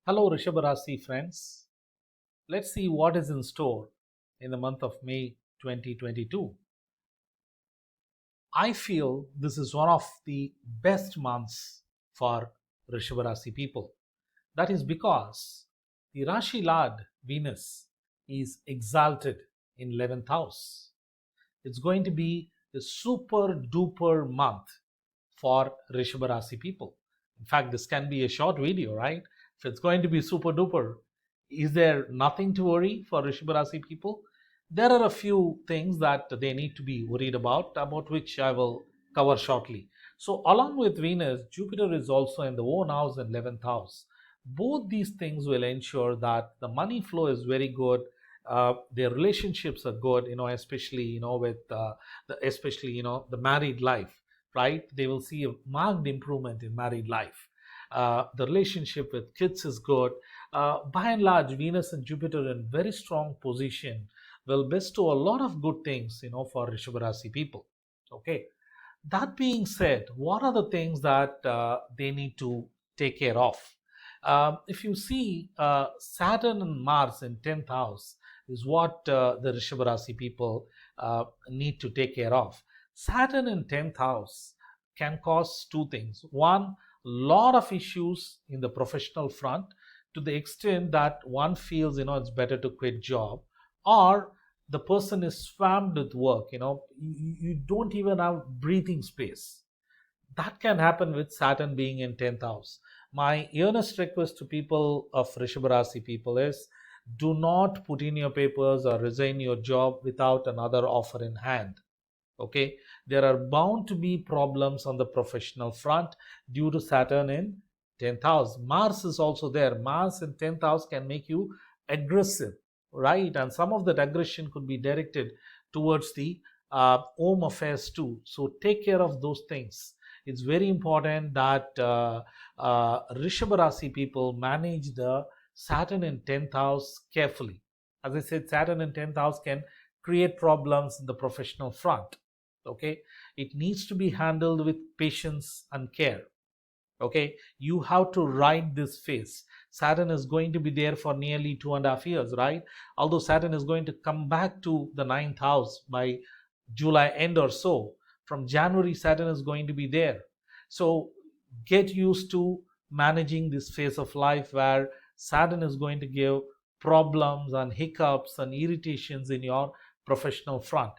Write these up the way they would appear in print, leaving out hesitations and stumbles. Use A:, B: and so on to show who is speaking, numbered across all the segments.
A: Hello, Rishabh Rasi friends. Let's see what is in store in the month of May 2022. I feel this is one of the best months for Rishabh Rasi people. That is because the Rashi Lad Venus is exalted in 11th house. It's going to be a super duper month for Rishabh Rasi people. In fact, this can be a short video, right? If it's going to be super duper, is there nothing to worry for Rishabh Rasi people? There are a few things that they need to be worried about which I will cover shortly. So, along with Venus, Jupiter is also in the own house and 11th house. Both these things will ensure that the money flow is very good. Their relationships are good, especially with especially the married life, right? They will see a marked improvement in married life. The relationship with kids is good. By and large, Venus and Jupiter in very strong position will bestow a lot of good things, for Rishabh Rasi people. Okay. That being said, what are the things that they need to take care of? If you see, Saturn and Mars in 10th house is what the Rishabh Rasi people need to take care of. Saturn in 10th house can cause two things. One, lot of issues in the professional front, to the extent that one feels it's better to quit job, or the person is swamped with work. You don't even have breathing space. That can happen with Saturn being in 10th house. My earnest request to people of Rishabh Rasi people is, do not put in your papers or resign your job without another offer in hand. Okay, there are bound to be problems on the professional front due to Saturn in 10th house. Mars is also there. Mars in 10th house can make you aggressive, right? And some of that aggression could be directed towards the home affairs too. So take care of those things. It's very important that Rishabh Rasi people manage the Saturn in 10th house carefully. As I said, Saturn in 10th house can create problems in the professional front. Okay, it needs to be handled with patience and care. Okay, you have to ride this phase. Saturn is going to be there for nearly 2.5 years, right? Although Saturn is going to come back to the ninth house by July end or so. From January, Saturn is going to be there. So get used to managing this phase of life where Saturn is going to give problems and hiccups and irritations in your professional front.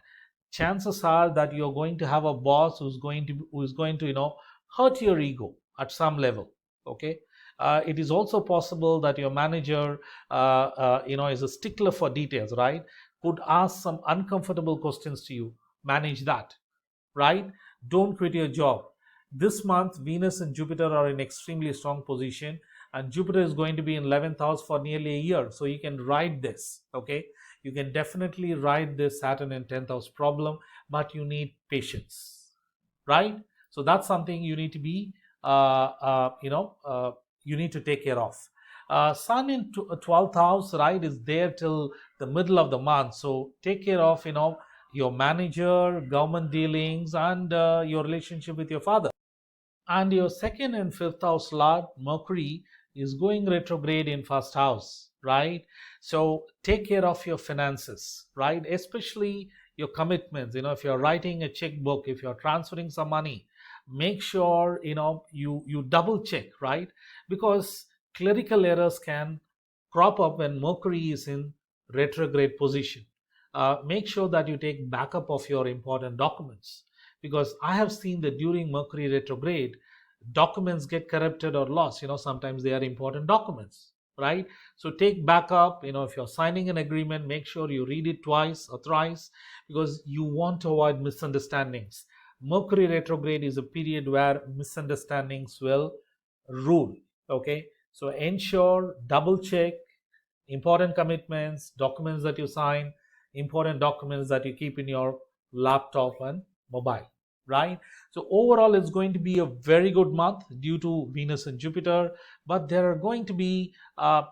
A: Chances are that you're going to have a boss who's going to hurt your ego at some level. Okay. It is also possible that your manager is a stickler for details, right? Could ask some uncomfortable questions to you. Manage that, right? Don't quit your job. This month, Venus and Jupiter are in extremely strong position, and Jupiter is going to be in 11th house for nearly a year. So you can ride this, okay? You can definitely ride this Saturn in 10th house problem, but you need patience, right? So that's something you need to be, you need to take care of. Sun in 12th house, right, is there till the middle of the month. So take care of, your manager, government dealings, and your relationship with your father. And your second and fifth house Lord, Mercury, is going retrograde in first house, right? So take care of your finances, right? Especially your commitments. If you're writing a checkbook, if you're transferring some money, make sure you double check, right? Because clerical errors can crop up when Mercury is in retrograde position. Make sure that you take backup of your important documents, because I have seen that during Mercury retrograde, documents get corrupted or lost. Sometimes they are important documents, right? So take backup. If you're signing an agreement, make sure you read it twice or thrice, because you want to avoid misunderstandings. Mercury retrograde is a period where misunderstandings will rule. Okay, so ensure, double check important commitments, documents that you sign, important documents that you keep in your laptop and mobile, right? So overall, it's going to be a very good month due to Venus and Jupiter, but there are going to be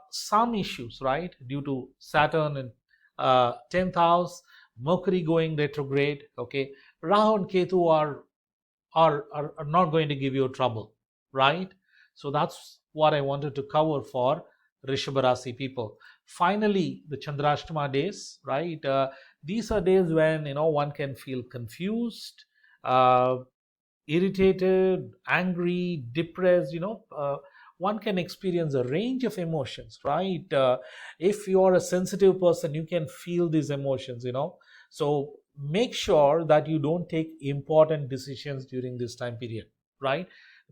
A: some issues, right, due to Saturn in 10th house, Mercury going retrograde. Okay, Rahu and Ketu are not going to give you trouble, right? So that's what I wanted to cover for Rishabha Rasi people. Finally, the Chandrashtama days, right? These are days when one can feel confused, uh, irritated, angry, depressed. One can experience a range of emotions, right? If you are a sensitive person, you can feel these emotions. So make sure that you don't take important decisions during this time period, right?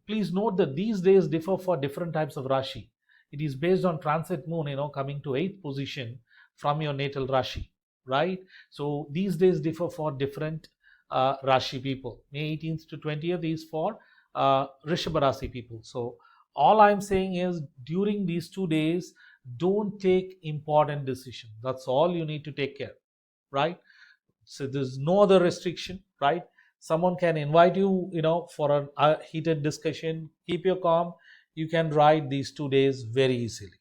A: Please note that these days differ for different types of Rashi. It is based on transit moon, coming to eighth position from your natal Rashi, right? So these days differ for different Rashi people. May 18th to 20th is for Rishabha Rasi people. So all I'm saying is during these 2 days, don't take important decisions. That's all you need to take care, right? So there's no other restriction, right? Someone can invite you, for a heated discussion. Keep your calm. You can ride these 2 days very easily,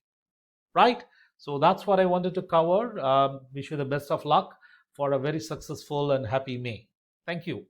A: right? So that's what I wanted to cover. Wish you the best of luck for a very successful and happy May. Thank you.